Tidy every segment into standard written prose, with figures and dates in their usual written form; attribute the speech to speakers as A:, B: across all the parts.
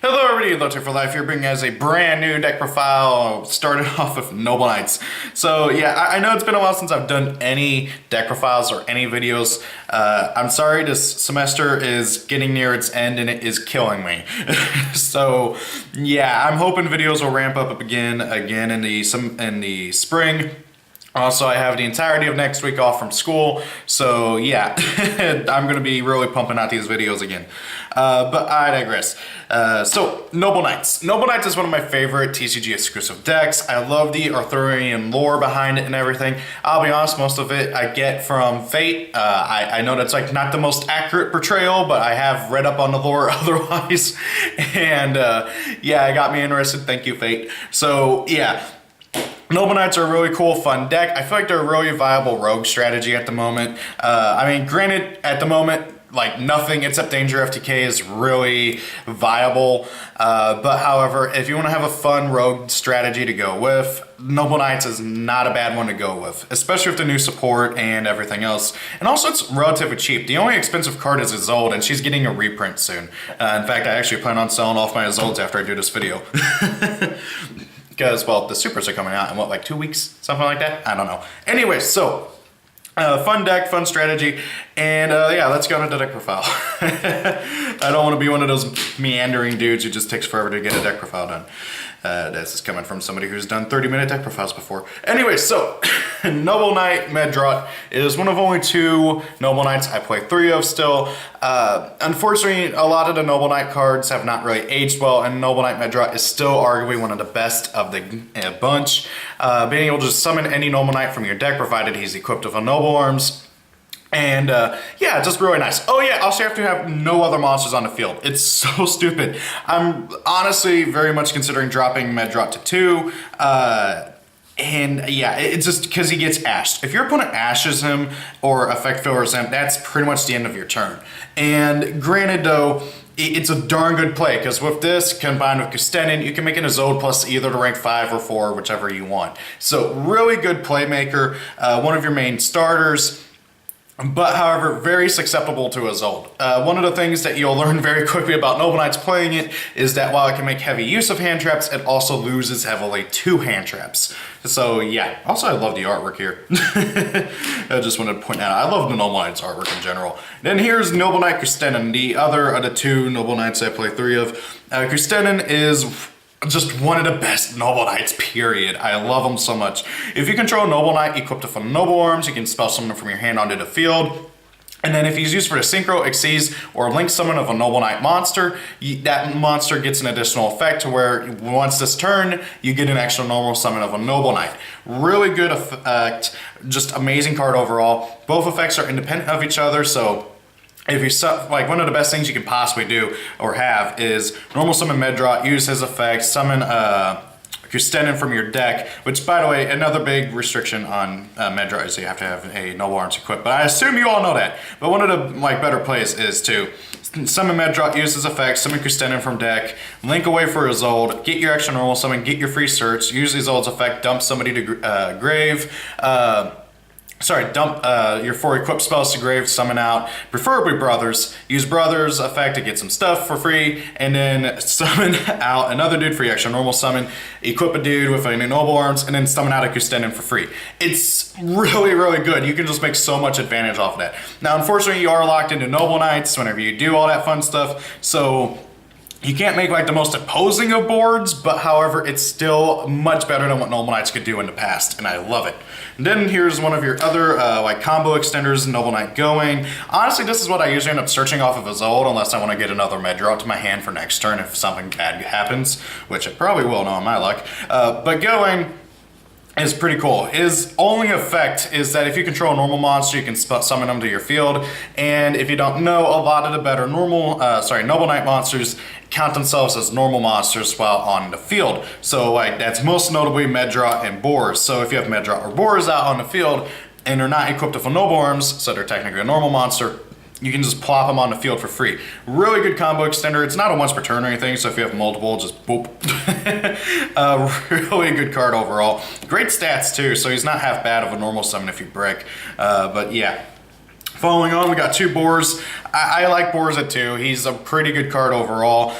A: Hello everybody, Lotte for Life here, bringing you guys a brand new deck profile, started off with Noble Knights. So yeah, I know it's been a while since I've done any deck profiles or any videos. I'm sorry, this semester is getting near its end and it is killing me. So yeah, I'm hoping videos will ramp up again in the spring. Also, I have the entirety of next week off from school, so yeah, I'm going to be really pumping out these videos again. But I digress. So, Noble Knights. Noble Knights is one of my favorite TCG exclusive decks. I love the Arthurian lore behind it and everything. I'll be honest, most of it I get from Fate. I know that's like not the most accurate portrayal, but I have read up on the lore otherwise. And yeah, it got me interested. Thank you, Fate. So, yeah. Noble Knights are a really cool, fun deck. I feel like they're a really viable rogue strategy at the moment. I mean, granted, at the moment, like nothing except Danger FTK is really viable. But however, if you want to have a fun rogue strategy to go with, Noble Knights is not a bad one to go with, especially with the new support and everything else. And also, it's relatively cheap. The only expensive card is Isolde, and she's getting a reprint soon. In fact, I actually plan on selling off my Isoldes after I do this video. Because, well, the supers are coming out in what, like 2 weeks? Something like that? I don't know. Anyway, so, fun deck, fun strategy, and yeah, let's go into the deck profile. I don't want to be one of those meandering dudes who just takes forever to get a deck profile done. This is coming from somebody who's done 30-minute deck profiles before. Anyway, so, Noble Knight Medrot is one of only 2 Noble Knights I play 3 of still. Unfortunately, a lot of the Noble Knight cards have not really aged well, and Noble Knight Medrot is still arguably one of the best of the bunch. Being able to just summon any Noble Knight from your deck, provided he's equipped with a Noble Arms. And yeah, just really nice. Oh yeah, also you have to have no other monsters on the field. It's so stupid. I'm honestly very much considering dropping Medrot to 2. And yeah, it's just because he gets ashed. If your opponent ashes him or effect fillers him, that's pretty much the end of your turn. And granted though, it's a darn good play, because with this combined with Kustenin, you can make an Isolde plus either to rank 5 or 4, whichever you want. So really good playmaker, one of your main starters. But however, very susceptible to Isolde. One of the things that you'll learn very quickly about Noble Knights playing it is that while it can make heavy use of hand traps, it also loses heavily to hand traps. So yeah, also I love the artwork here. I just wanted to point out, I love the Noble Knights artwork in general. Then here's Noble Knight Kustenin, the other of the 2 Noble Knights I play 3 of. Kustenin is just one of the best Noble Knights, period. I love them so much. If you control a Noble Knight equipped with Noble Arms, you can spell summon from your hand onto the field. And then if he's used for the Synchro, Exceeds, or Link Summon of a Noble Knight monster, that monster gets an additional effect to where once this turn, you get an extra normal summon of a Noble Knight. Really good effect, just amazing card overall. Both effects are independent of each other, so if you like, one of the best things you can possibly do or have is normal summon Medrot, use his effect, summon Kustenin from your deck, which by the way, another big restriction on Medrot is you have to have a Noble Arms equipped, but I assume you all know that. But one of the like better plays is to summon Medrot, use his effect, summon Kustenin from deck, link away for Isolde, get your extra normal summon, get your free search, use Isolde's effect, dump somebody to grave, dump your 4 equipped spells to grave, summon out, preferably Brothers, use Brothers effect to get some stuff for free, and then summon out another dude for your extra normal summon, equip a dude with any Noble Arms, and then summon out a Kustenin for free. It's really, really good. You can just make so much advantage off of that. Now, unfortunately, you are locked into Noble Knights whenever you do all that fun stuff, so you can't make like the most imposing of boards, but however, it's still much better than what Noble Knights could do in the past, and I love it. And then here's one of your other like combo extenders, Noble Knight Going. Honestly, this is what I usually end up searching off of Isolde, unless I want to get another Medrot to my hand for next turn if something bad happens, which it probably will, knowing my luck. But Going is pretty cool. His only effect is that if you control a normal monster, you can summon them to your field. And if you don't know, a lot of the better Noble Knight monsters count themselves as normal monsters while on the field. So like that's most notably Medrot and Boars. So if you have Medrot or Boars out on the field and they're not equipped with a Noble Arms, so they're technically a normal monster, you can just plop them on the field for free. Really good combo extender. It's not a once per turn or anything, so if you have multiple, just boop. Really good card overall. Great stats too, so he's not half bad of a normal summon if you brick. But yeah. Following on, we got 2 Boars. I like Boars at 2. He's a pretty good card overall.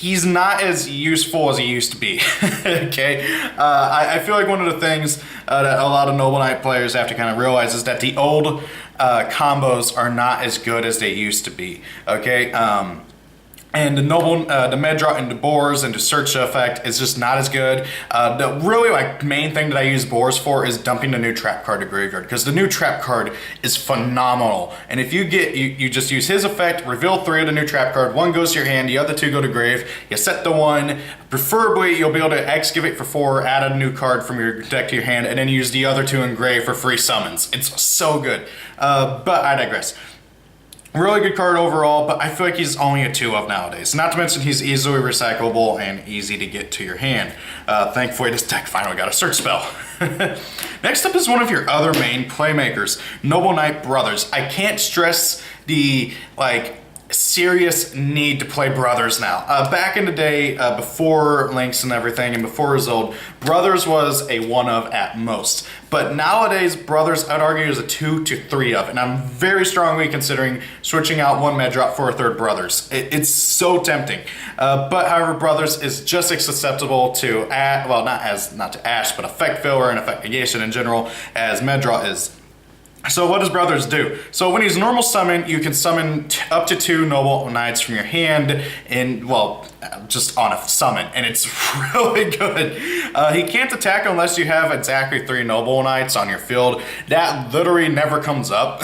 A: he's not as useful as he used to be. Okay, I feel like one of the things that a lot of Noble Knight players have to kind of realize is that the old combos are not as good as they used to be. Okay, and the Medraw into Boars into Search effect is just not as good. The really like main thing that I use Boars for is dumping the new trap card to graveyard, because the new trap card is phenomenal. And if you get, you just use his effect, reveal 3 of the new trap card, 1 goes to your hand, the other 2 go to grave, you set the 1, preferably you'll be able to excavate for 4, add a new card from your deck to your hand, and then use the other 2 in grave for free summons. It's so good, but I digress. Really good card overall, but I feel like he's only a 2-of nowadays. Not to mention he's easily recyclable and easy to get to your hand. Thankfully this deck finally got a search spell. Next up is one of your other main playmakers, Noble Knight Brothers. I can't stress the serious need to play Brothers now. Back in the day, before Links and everything, and before Isolde, Brothers was a 1-of at most. But nowadays, Brothers, I'd argue, is a 2 to 3-of, and I'm very strongly considering switching out 1 Medraw for a 3rd Brothers. It's so tempting. But however, Brothers is just as susceptible to, not to Ash, but effect filler and effect negation in general as Medraw is. So what does Brothers do? So when he's normal summon, you can summon up to 2 Noble Knights from your hand in, just on a summon, and it's really good. He can't attack unless you have exactly 3 Noble Knights on your field. That literally never comes up.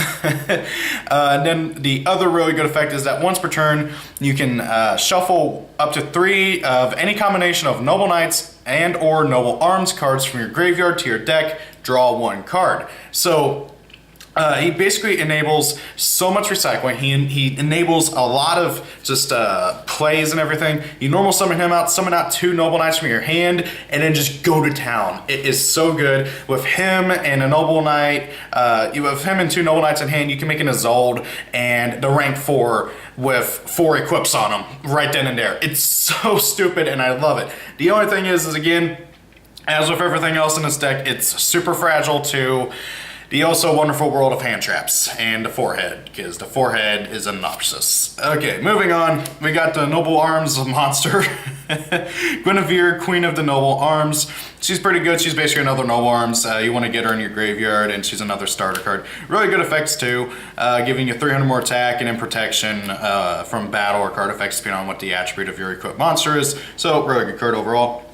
A: And then the other really good effect is that once per turn, you can shuffle up to 3 of any combination of Noble Knights and or Noble Arms cards from your graveyard to your deck, draw 1 card. So he basically enables so much recycling. He enables a lot of just plays and everything. You normal summon him out, summon out 2 Noble Knights from your hand, and then just go to town. It is so good. With him and a Noble Knight, with him and 2 Noble Knights in hand, you can make an Isolde and the rank 4 with 4 equips on them right then and there. It's so stupid, and I love it. The only thing is again, as with everything else in this deck, it's super fragile to the also wonderful world of hand traps and the forehead, because the forehead is obnoxious. Okay, moving on, we got the Noble Arms monster. Guinevere, Queen of the Noble Arms. She's pretty good. She's basically another Noble Arms. You want to get her in your graveyard, and she's another starter card. Really good effects too, giving you 300 more attack and then protection from battle or card effects depending on what the attribute of your equipped monster is. So really good card overall.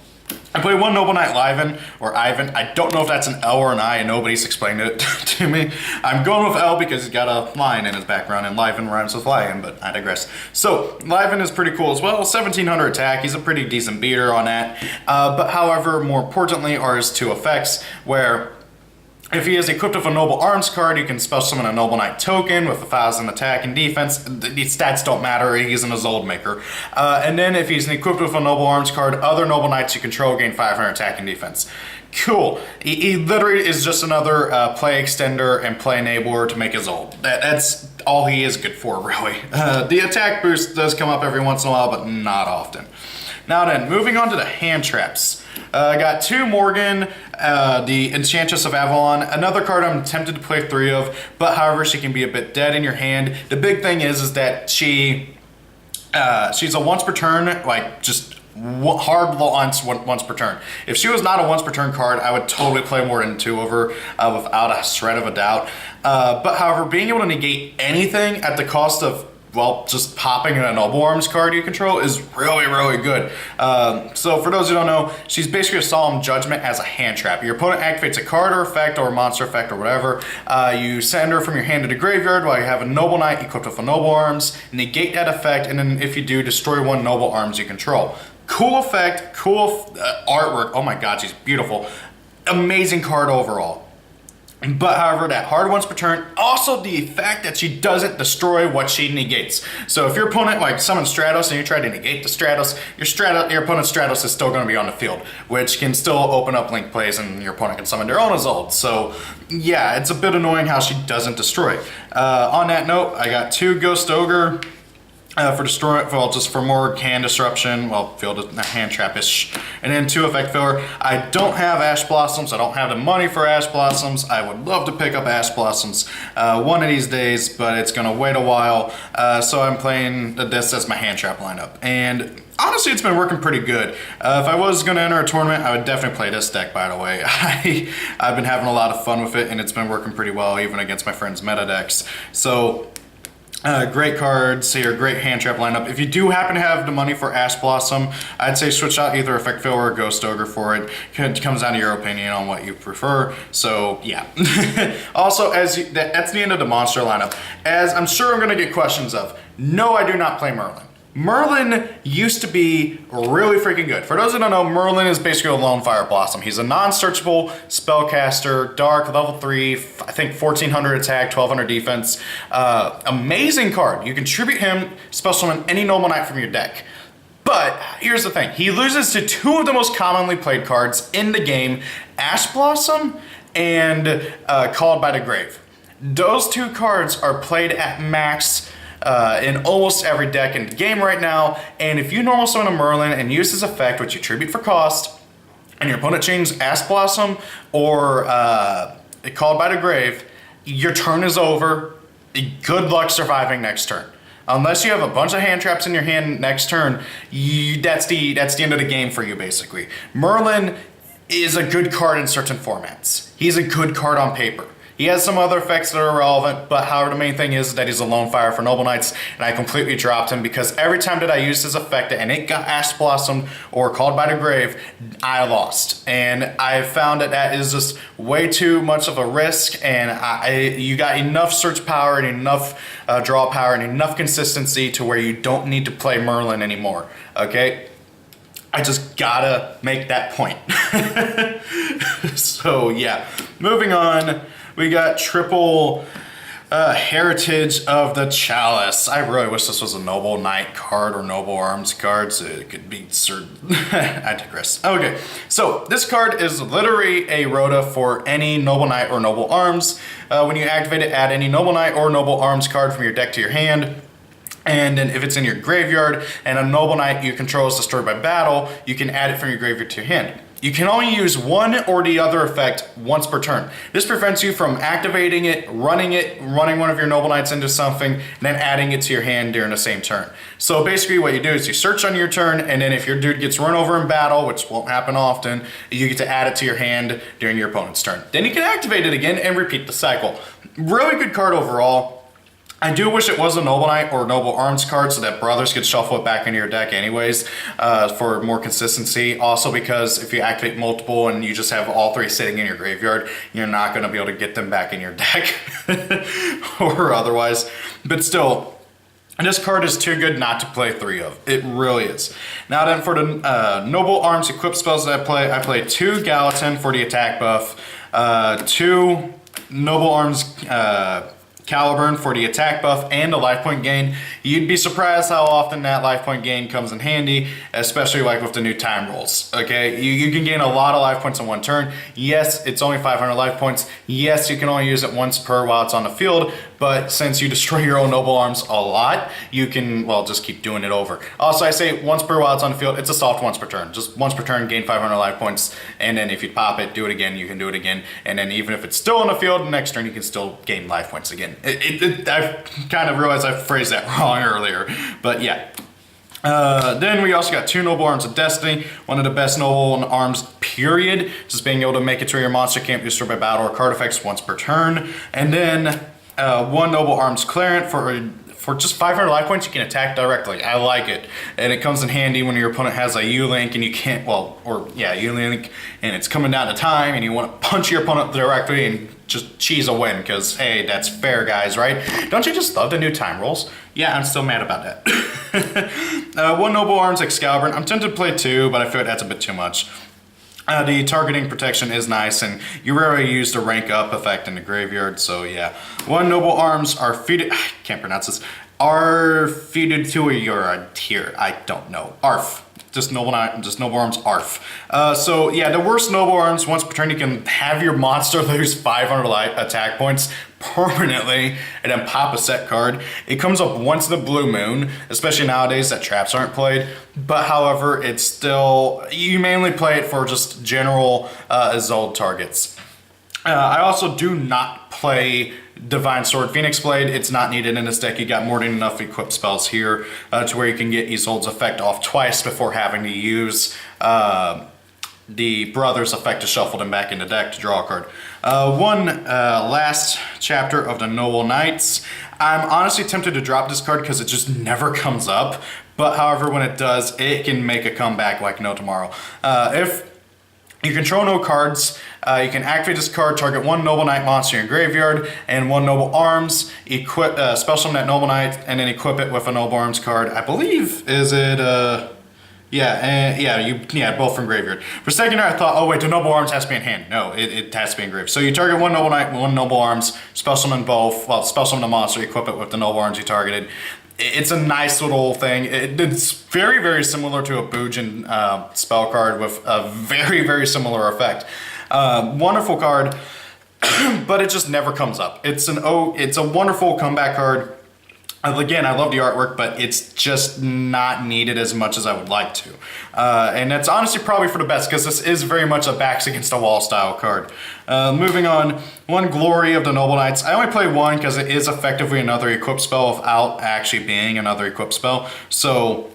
A: I played 1 Noble Knight Liven, or Ivan. I don't know if that's an L or an I, and nobody's explained it to me. I'm going with L because he's got a lion in his background, and Liven rhymes with lion, but I digress. So, Liven is pretty cool as well. 1700 attack, he's a pretty decent beater on that. But however, more importantly are his 2 effects, where if he is equipped with a Noble Arms card, you can spell summon a Noble Knight token with 1,000 attack and defense. The stats don't matter, he's an Isolde maker. And then if he's equipped with a Noble Arms card, other Noble Knights you control gain 500 attack and defense. Cool. He literally is just another play extender and play enabler to make Isolde. That's all he is good for, really. The attack boost does come up every once in a while, but not often. Now then, moving on to the hand traps. I got 2 Morgan, the Enchantress of Avalon, another card I'm tempted to play 3 of, but however she can be a bit dead in your hand. The big thing is that she's a once per turn, just hard launch once per turn. If she was not a once per turn card, I would totally play more than 2 of her without a shred of a doubt. But however, being able to negate anything at the cost of just popping a Noble Arms card you control is really, really good. So for those who don't know, she's basically a Solemn Judgment as a hand trap. Your opponent activates a card or effect or a monster effect or whatever. You send her from your hand to the graveyard while you have a Noble Knight equipped with a Noble Arms, negate that effect, and then if you do, destroy 1 Noble Arms you control. Cool effect, cool artwork. Oh my god, she's beautiful. Amazing card overall. But however, that hard once per turn, also the fact that she doesn't destroy what she negates. So if your opponent summons Stratos and you try to negate the Stratos, your opponent's Stratos is still going to be on the field, which can still open up link plays and your opponent can summon their own Isolde. So yeah, it's a bit annoying how she doesn't destroy. On that note, I got 2 Ghost Ogre. Just for more hand disruption, field a hand trap-ish, and then 2 effect filler. I don't have Ash Blossoms. I don't have the money for Ash Blossoms. I would love to pick up Ash Blossoms one of these days, but it's gonna wait a while. So I'm playing this as my hand trap lineup. And honestly, it's been working pretty good. If I was going to enter a tournament, I would definitely play this deck, by the way. I've been having a lot of fun with it, and it's been working pretty well, even against my friends' meta decks. So, great cards here, great hand trap lineup. If you do happen to have the money for Ash Blossom, I'd say switch out either Effect Fill or Ghost Ogre for it. It comes down to your opinion on what you prefer. So yeah. Also, that's the end of the monster lineup. As I'm sure I'm going to get questions of, no, I do not play Merlin. Merlin used to be really freaking good. For those who don't know, Merlin is basically a lone fire blossom. He's a non-searchable spellcaster, dark, level 3, I think 1400 attack, 1200 defense. Amazing card. You can tribute him, spell summon any Noble Knight from your deck. But here's the thing. He loses to two of the most commonly played cards in the game, Ash Blossom and Called by the Grave. Those two cards are played at max in almost every deck in the game right now, and if you normal summon a Merlin and use his effect, which you tribute for cost, and your opponent changes Ash Blossom or Called by the Grave, your turn is over. Good luck surviving next turn. Unless you have a bunch of hand traps in your hand next turn, that's the end of the game for you, basically. Merlin is a good card in certain formats. He's a good card on paper. He has some other effects that are relevant, but however, the main thing is that he's a lone fire for Noble Knights, and I completely dropped him because every time that I used his effect and it got Ash Blossom or Called by the Grave, I lost. And I found that is just way too much of a risk, and you got enough search power and enough draw power and enough consistency to where you don't need to play Merlin anymore, okay? I just gotta make that point. So yeah, moving on. We got triple Heritage of the Chalice. I really wish this was a Noble Knight card or Noble Arms card, so it could be certain. I digress. Okay, so this card is literally a Rhoda for any Noble Knight or Noble Arms. When you activate it, add any Noble Knight or Noble Arms card from your deck to your hand. And then if it's in your graveyard and a Noble Knight you control is destroyed by battle, you can add it from your graveyard to your hand. You can only use one or the other effect once per turn. This prevents you from activating it, running one of your Noble Knights into something, and then adding it to your hand during the same turn. So basically what you do is you search on your turn, and then if your dude gets run over in battle, which won't happen often, you get to add it to your hand during your opponent's turn. Then you can activate it again and repeat the cycle. Really good card overall. I do wish it was a Noble Knight or Noble Arms card so that brothers could shuffle it back into your deck anyways for more consistency. Also because if you activate multiple and you just have all three sitting in your graveyard, you're not going to be able to get them back in your deck or otherwise. But still, this card is too good not to play three of. It really is. Now then for the Noble Arms equipped spells that I play 2 Gallatin for the attack buff, 2 Noble Arms Caliburn for the attack buff and the life point gain. You'd be surprised how often that life point gain comes in handy, especially like with the new time rolls, okay? You can gain a lot of life points in one turn. Yes, it's only 500 life points. Yes, you can only use it once per while it's on the field, but since you destroy your own Noble Arms a lot, you can, well, just keep doing it over. Also, I say once per while it's on the field, it's a soft once per turn. Just once per turn, gain 500 life points, and then if you pop it, do it again, you can do it again, and then even if it's still on the field, next turn you can still gain life points again. I've kind of realized I phrased that wrong earlier, but yeah. Then we also got 2 Noble Arms of Destiny, one of the best Noble Arms, period. Just being able to make it to your monster can't be destroyed by battle or card effects once per turn. And then 1 Noble Arms Clarent for just 500 life points, you can attack directly. I like it. And it comes in handy when your opponent has a U-Link and you can't, U-Link, and it's coming down to time and you want to punch your opponent directly and just cheese a win, because, hey, that's fair, guys, right? Don't you just love the new time rolls? Yeah, I'm still mad about that. 1 Noble Arms Excalibur. I'm tempted to play 2, but I feel like that's a bit too much. The targeting protection is nice, and you rarely use the rank up effect in the graveyard, so yeah. 1 Noble Arms are feeded, I can't pronounce this, are feeded to your tier, I don't know, ARF. Just Noble Arms ARF. So yeah, the worst Noble Arms, once per turn you can have your monster lose 500 attack points permanently and then pop a set card. It comes up once in the blue moon, especially nowadays that traps aren't played. But however, it's still, you mainly play it for just general Isolde targets. I also do not play Divine Sword Phoenix Blade, it's not needed in this deck. You got more than enough equipped spells here to where you can get Isolde's effect off twice before having to use the Brother's effect to shuffle them back in the deck to draw a card. One last chapter of the Noble Knights. I'm honestly tempted to drop this card because it just never comes up. But however, when it does, it can make a comeback like no tomorrow. If you control no cards, you can activate this card, target one Noble Knight monster in your graveyard, and one Noble Arms, equip, special summon that Noble Knight, and then equip it with a Noble Arms card. I believe, is it, yeah, both from graveyard. For a second there, I thought, oh wait, the Noble Arms has to be in hand. No, it has to be engraved. So you target one Noble Knight, one Noble Arms, special summon both, well, special summon the monster, equip it with the Noble Arms you targeted. It's a nice little thing. It's very, very similar to a Boojin spell card with a very, very similar effect. Wonderful card, but it just never comes up. It's a wonderful comeback card. Again, I love the artwork, but it's just not needed as much as I would like to. And that's honestly probably for the best, because this is very much a backs against the wall style card. Moving on, one Glory of the Noble Knights. I only play one because it is effectively another equip spell without actually being another equip spell. So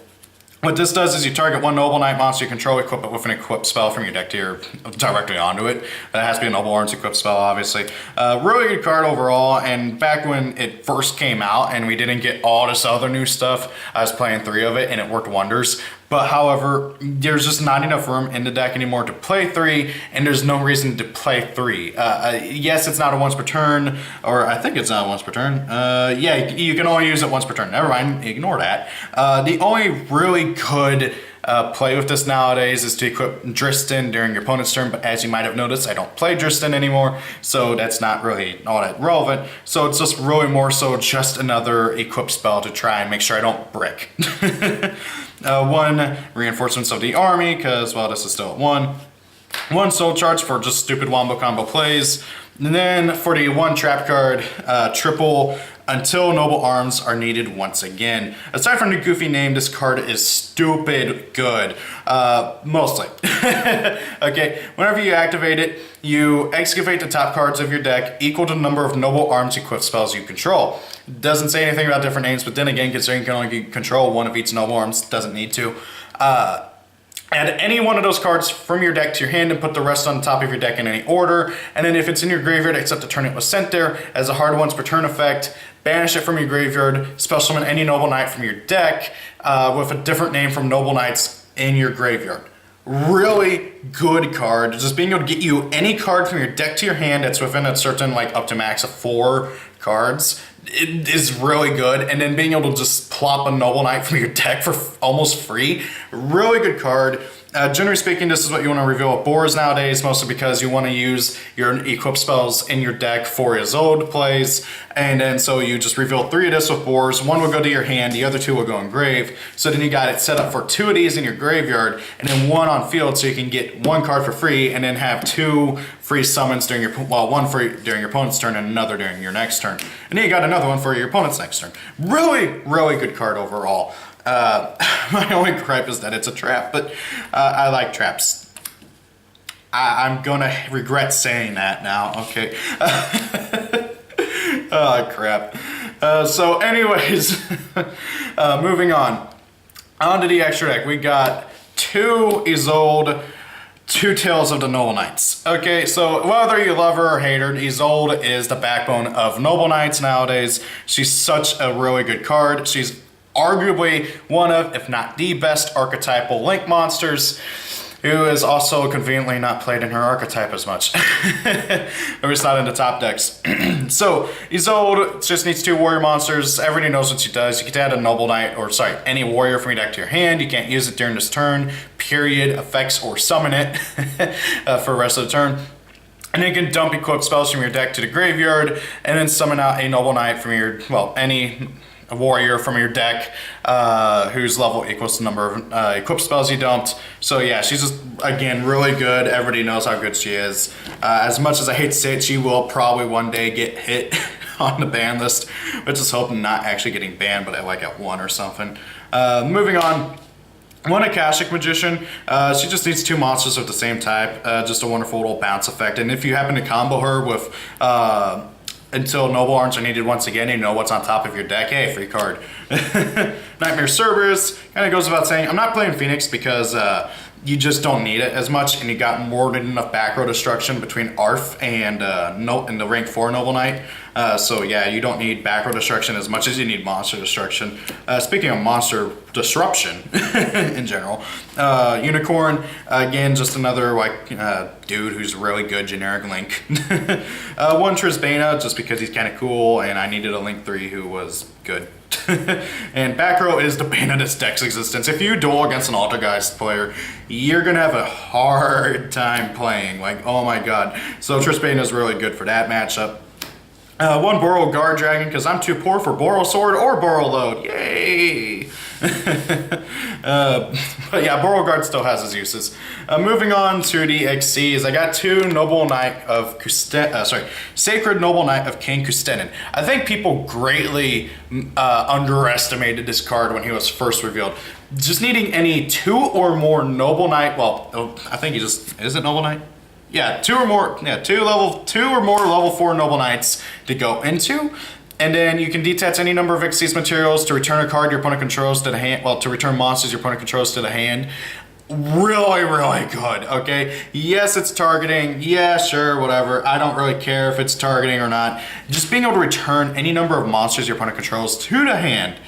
A: what this does is you target one Noble Knight monster you control, equip it with an equipped spell from your deck to your, directly onto it. That has to be a Noble Arms equipped spell, obviously. Really good card overall, and back when it first came out and we didn't get all this other new stuff, I was playing 3 of it and it worked wonders. But however, there's just not enough room in the deck anymore to play 3, and there's no reason to play 3. Yes, it's not a once per turn, or I think it's not once per turn. Yeah, you can only use it once per turn. Never mind, ignore that. The only really good play with this nowadays is to equip Dristan during your opponent's turn, but as you might have noticed, I don't play Dristan anymore, so that's not really all that relevant. So it's just really more so just another equipped spell to try and make sure I don't brick. One Reinforcements of the Army, because, well, this is still at 1. One Soul Charge for just stupid wombo combo plays. And then for the one trap card, triple Until Noble Arms are needed once again. Aside from the goofy name, this card is stupid good. Mostly. Okay, whenever you activate it, you excavate the top cards of your deck equal to the number of Noble Arms equipped spells you control. Doesn't say anything about different names, but then again, considering you can only control one of each Noble Arms, doesn't need to. Add any one of those cards from your deck to your hand and put the rest on top of your deck in any order. And then if it's in your graveyard, except the turn it was sent there, as a hard once per turn effect, banish it from your graveyard, special summon any Noble Knight from your deck with a different name from Noble Knights in your graveyard. Really good card. Just being able to get you any card from your deck to your hand that's within a certain, like, up to max of 4 cards. It is really good, and then being able to just plop a Noble Knight from your deck for almost free. Really good card. Generally speaking, this is what you want to reveal with boars nowadays, mostly because you want to use your equip spells in your deck for Isolde plays, and then so you just reveal 3 of this with boars. 1 will go to your hand, the other 2 will go in grave. So then you got it set up for 2 of these in your graveyard, and then 1 on field, so you can get 1 card for free, and then have 2 free summons during your, well, 1 free during your opponent's turn and another during your next turn. And then you got another one for your opponent's next turn. Really, really good card overall. My only gripe is that it's a trap, but I like traps. I'm gonna regret saying that now, okay. Oh, crap. So anyways, moving on. On to the extra deck. We got 2 Isolde, 2 Tales of the Noble Knights. Okay, so whether you love her or hate her, Isolde is the backbone of Noble Knights nowadays. She's such a really good card. She's arguably one of, if not the best archetypal Link monsters, who is also conveniently not played in her archetype as much. Or it's not in the top decks. So, Isolde just needs 2 warrior monsters. Everybody knows what she does. You can add a Noble Knight, or sorry, any warrior from your deck to your hand. You can't use it during this turn, period, effects, or summon it for the rest of the turn. And then you can dump equipped spells from your deck to the graveyard, and then summon out a Noble Knight from your, well, any a warrior from your deck whose level equals the number of equipped spells you dumped. So yeah, she's just, again, really good. Everybody knows how good she is. As much as I hate to say it, she will probably one day get hit on the ban list, which is hoping not actually getting banned, but like at 1 or something. Moving on. One Akashic Magician, she just needs 2 monsters of the same type, just a wonderful little bounce effect. And if you happen to combo her with until Noble Arms are needed once again. You know what's on top of your deck. Hey, free card. Nightmare Cerberus kind of goes without saying. I'm not playing Phoenix because you just don't need it as much, and you got more than enough back row destruction between ARF and the rank 4 Noble Knight. So yeah, you don't need back row destruction as much as you need monster destruction. Speaking of monster disruption in general, Unicorn, again, just another like dude who's really good generic Link. One Trisbana, just because he's kind of cool, and I needed a Link 3 who was good. And back row is the bane of this deck's existence. If you duel against an Altergeist player, you're gonna have a hard time playing. Like, oh my god. So Trisbana is really good for that matchup. One Boral Guard Dragon, because I'm too poor for Boral Sword or Boral Load. Yay! But yeah, Boral Guard still has its uses. Moving on to the XCs, I got two Noble Knight of Sacred Noble Knight of King Custennin. I think people greatly underestimated this card when he was first revealed. Just needing any 2 or more Noble Knight, well, I think he just, is it Noble Knight? Yeah, 2 or more level 4 Noble Knights to go into. And then you can detach any number of Xyz materials to return a card your opponent controls to the hand, well, to return monsters your opponent controls to the hand. Really, really good, okay? Yes, it's targeting. Yeah, sure, whatever. I don't really care if it's targeting or not. Just being able to return any number of monsters your opponent controls to the hand.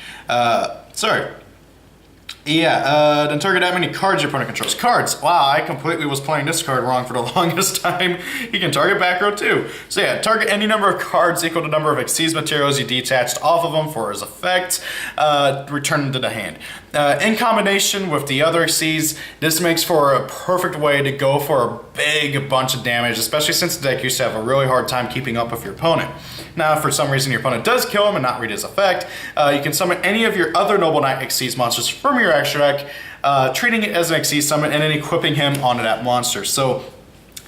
A: Then target that many cards your opponent controls. Cards. Wow, I completely was playing this card wrong for the longest time. You can target back row too. So yeah, target any number of cards equal to the number of Xyz materials you detached off of them for his effect. Return them to the hand. In combination with the other Xyz, this makes for a perfect way to go for a big bunch of damage, especially since the deck used to have a really hard time keeping up with your opponent. Now, if for some reason your opponent does kill him and not read his effect, you can summon any of your other Noble Knight Xyz monsters from your extra deck, treating it as an Xyz summon and then equipping him onto that monster. So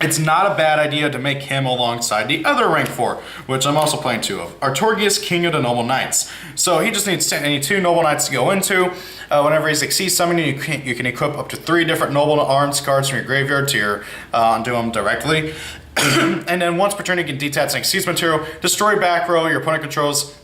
A: it's not a bad idea to make him alongside the other rank 4, which I'm also playing 2 of. Artorgius, King of the Noble Knights. So he just needs any 2 Noble Knights to go into. Whenever he's Xyz summoning, you can equip up to 3 different Noble Arms cards from your graveyard to your onto him directly. And then once per turn, you can detach an Xyz material, destroy back row your opponent controls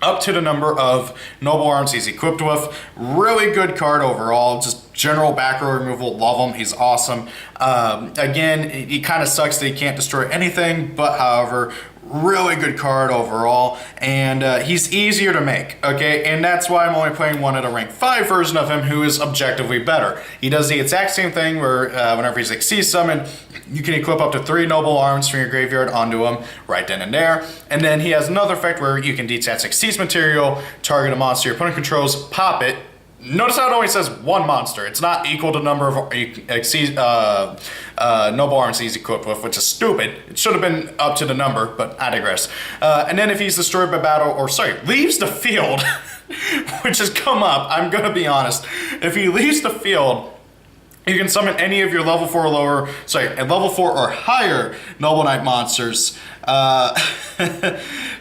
A: up to the number of Noble Arms he's equipped with. Really good card overall, just general back row removal, love him, he's awesome. Again, he kind of sucks that he can't destroy anything, but however, really good card overall, and he's easier to make, okay? And that's why I'm only playing one at a rank 5 version of him who is objectively better. He does the exact same thing where whenever he's Xyz summoned, you can equip up to 3 Noble Arms from your graveyard onto him right then and there. And then he has another effect where you can detach Xyz material, target a monster your opponent controls, pop it. Notice how it only says 1 monster. It's not equal to number of Noble Arms he's equipped with, which is stupid. It should have been up to the number, but I digress. And then if he's destroyed by battle, leaves the field, which has come up, I'm gonna be honest. If he leaves the field, you can summon any of your level 4 or higher Noble Knight monsters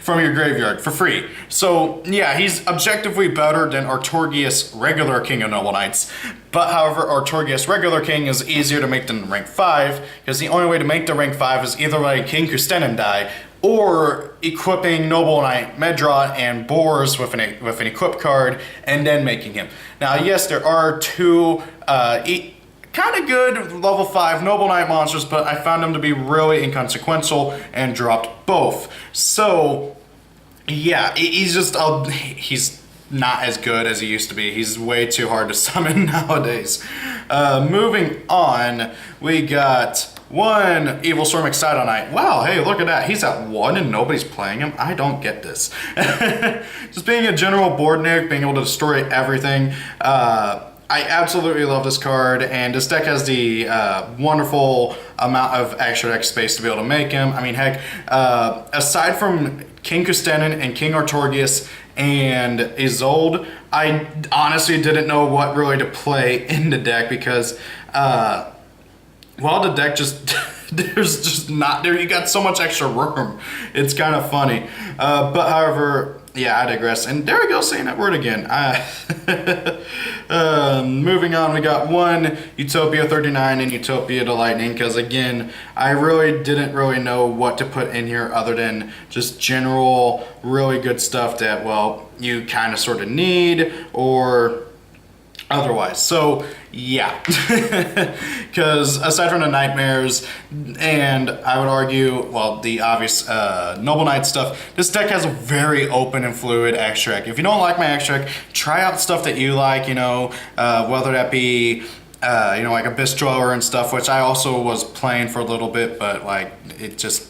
A: from your graveyard for free. So yeah, he's objectively better than Artorgius regular King of Noble Knights. But however, Artorgius regular King is easier to make than rank 5, because the only way to make the rank 5 is either letting King Custennin die, or equipping Noble Knight Medrod and Boars with an equip card, and then making him. Now yes, there are 2 kind of good level 5 Noble Knight monsters, but I found them to be really inconsequential and dropped both. So yeah, he's just he's not as good as he used to be. He's way too hard to summon nowadays. Moving on, we got 1 Evil Storm Excital Knight. Wow, hey, look at that. He's at 1 and nobody's playing him. I don't get this. Just being a general board nick, being able to destroy everything. I absolutely love this card, and this deck has the wonderful amount of extra deck space to be able to make him. I mean, heck, aside from King Custennin and King Artorgius and Isolde, I honestly didn't know what really to play in the deck, because the deck just there's just not there. You got so much extra room. It's kind of funny, but however, yeah, I digress. And there we go, saying that word again. Moving on, we got one Utopia 39 and Utopia to Lightning, because again, I really didn't know what to put in here other than just general, really good stuff that, well, you kind of sort of need or otherwise. So yeah, because aside from the nightmares and I would argue, well, the obvious Noble Knight stuff, this deck has a very open and fluid extract. If you don't like my extract, try out stuff that you like, you know, whether that be you know, like Abyss Dweller and stuff, which I also was playing for a little bit, but like it just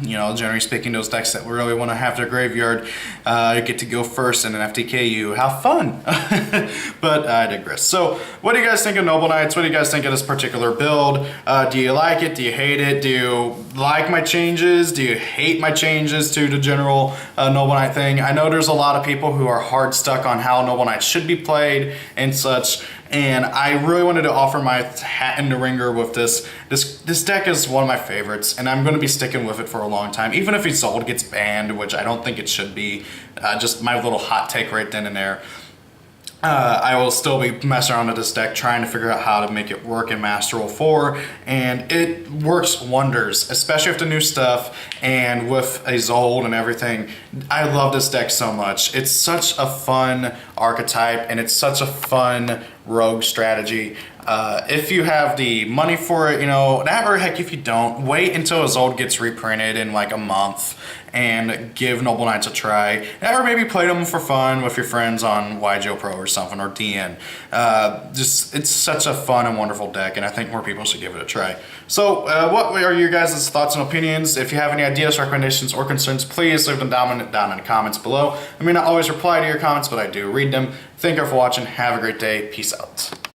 A: you know, generally speaking, those decks that really want to have their graveyard get to go first in an FTKU. Have fun! But I digress. So, what do you guys think of Noble Knights? What do you guys think of this particular build? Do you like it? Do you hate it? Do you like my changes? Do you hate my changes to the general Noble Knight thing? I know there's a lot of people who are hard stuck on how Noble Knights should be played and such. And I really wanted to offer my hat in the ringer with this. This deck is one of my favorites, and I'm going to be sticking with it for a long time. Even if Isolde gets banned, which I don't think it should be, just my little hot take right then and there. I will still be messing around with this deck, trying to figure out how to make it work in Master Rule 4, and it works wonders, especially with the new stuff and with Isolde and everything. I love this deck so much. It's such a fun archetype, and it's such a fun rogue strategy. If you have the money for it, you know, that, or heck, if you don't, wait until Isolde gets reprinted in like a month and give Noble Knights a try, or maybe play them for fun with your friends on YgoPro or something, or DN. Just, it's such a fun and wonderful deck, and I think more people should give it a try. So, what are your guys' thoughts and opinions? If you have any ideas, recommendations, or concerns, please leave them down in the comments below. I may not always reply to your comments, but I do read them. Thank you for watching. Have a great day. Peace out.